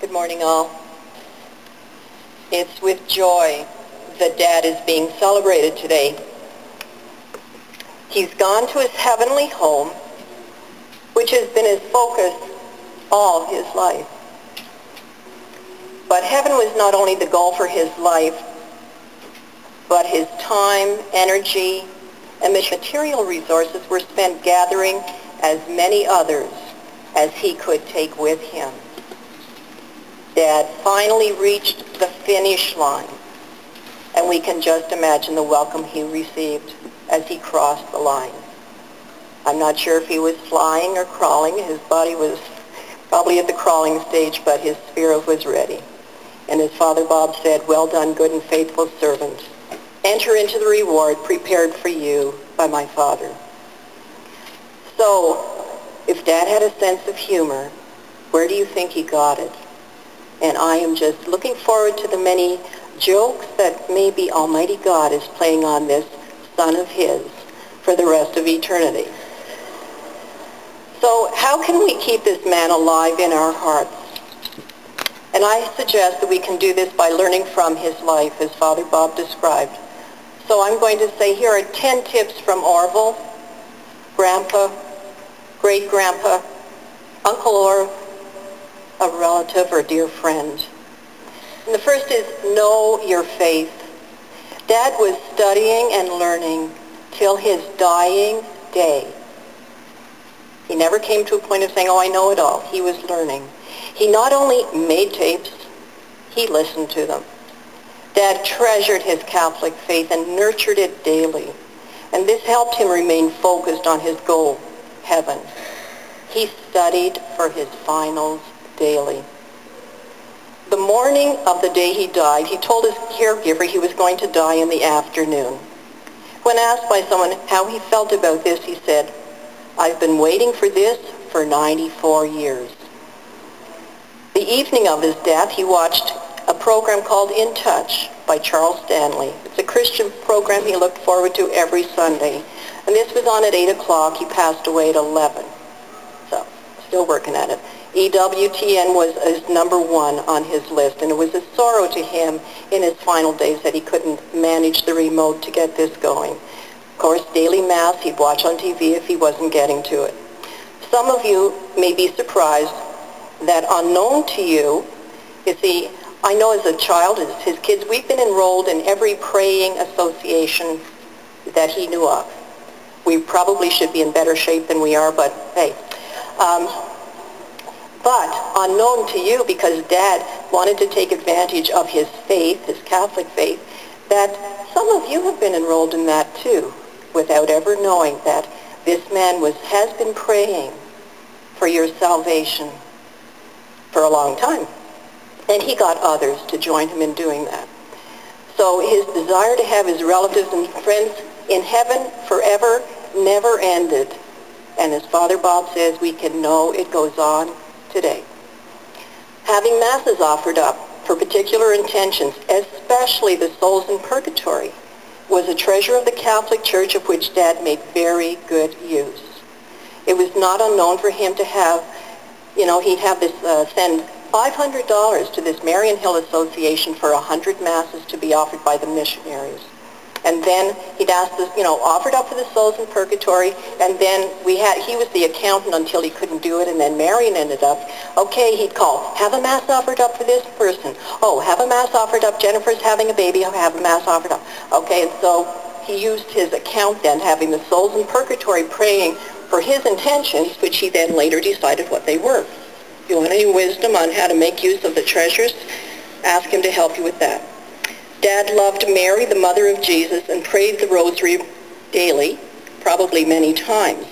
Good morning, all. It's with joy that Dad is being celebrated today. He's gone to his heavenly home, which has been his focus all his life. But heaven was not only the goal for his life, but his time, energy, and material resources were spent gathering as many others as he could take with him. Dad finally reached the finish line, and we can just imagine the welcome he received as he crossed the line. I'm not sure if he was flying or crawling. His body was probably at the crawling stage, but his spirit was ready. And his father Bob said, "Well done, good and faithful servant. Enter into the reward prepared for you by my Father." So, if Dad had a sense of humor, where do you think he got it? And I am just looking forward to the many jokes that maybe Almighty God is playing on this son of his for the rest of eternity. So how can we keep this man alive in our hearts? And I suggest that we can do this by learning from his life, as Father Bob described. So I'm going to say here are 10 tips from Orville, Grandpa, Great-Grandpa, Uncle or a relative or dear friend. And the first is know your faith. Dad was studying and learning till his dying day. He never came to a point of saying, "Oh, I know it all." He was learning. He not only made tapes, he listened to them. Dad treasured his Catholic faith and nurtured it daily. And this helped him remain focused on his goal, heaven. He studied for his finals daily. The morning of the day he died, he told his caregiver he was going to die in the afternoon. When asked by someone how he felt about this, he said, "I've been waiting for this for 94 years. The evening of his death, he watched a program called In Touch by Charles Stanley. It's a Christian program he looked forward to every Sunday. And this was on at 8 o'clock. He passed away at 11. So, still working at it. EWTN was his number one on his list, and it was a sorrow to him in his final days that he couldn't manage the remote to get this going. Of course, daily Mass he'd watch on TV if he wasn't getting to it. Some of you may be surprised that unknown to you, see, I know as a child, as his kids, we've been enrolled in every praying association that he knew of. We probably should be in better shape than we are, but hey. But unknown to you, because Dad wanted to take advantage of his faith, his Catholic faith, that some of you have been enrolled in that too, without ever knowing that this man has been praying for your salvation for a long time. And he got others to join him in doing that. So his desire to have his relatives and friends in heaven forever never ended. And as Father Bob says, we can know it goes on today. Having masses offered up for particular intentions, especially the souls in purgatory, was a treasure of the Catholic Church of which Dad made very good use. It was not unknown for him to have, he'd have this send $500 to this Marian Hill Association for 100 masses to be offered by the missionaries. And then he'd ask this, offered up for the souls in purgatory, and then he was the accountant until he couldn't do it, and then Marion ended up, okay, he'd call, have a mass offered up for this person. Oh, have a mass offered up, Jennifer's having a baby, have a mass offered up. Okay, and so he used his account then, having the souls in purgatory praying for his intentions, which he then later decided what they were. If you want any wisdom on how to make use of the treasures, ask him to help you with that. Dad loved Mary, the mother of Jesus, and prayed the rosary daily, probably many times.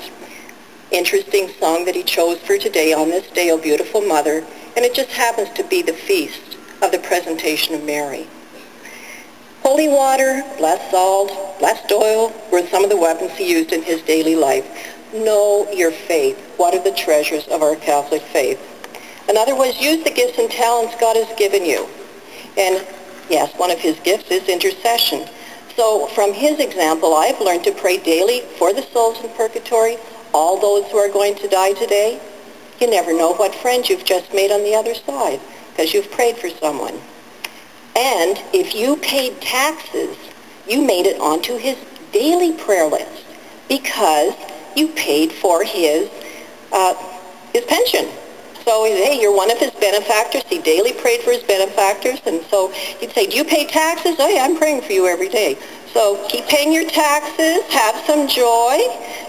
Interesting song that he chose for today, On This Day, O Beautiful Mother, and it just happens to be the feast of the presentation of Mary. Holy water, blessed salt, blessed oil were some of the weapons he used in his daily life. Know your faith. What are the treasures of our Catholic faith? In other words, use the gifts and talents God has given you. And yes, one of his gifts is intercession. So from his example, I've learned to pray daily for the souls in purgatory, all those who are going to die today. You never know what friend you've just made on the other side. because you've prayed for someone. And if you paid taxes, you made it onto his daily prayer list because you paid for his pension. So, hey, you're one of his benefactors. He daily prayed for his benefactors. And so you'd say, do you pay taxes? Oh, yeah, I'm praying for you every day. So keep paying your taxes. Have some joy.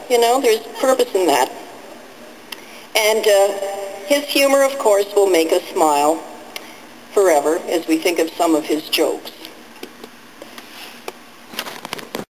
You know, there's purpose in that. And his humor, of course, will make us smile forever as we think of some of his jokes.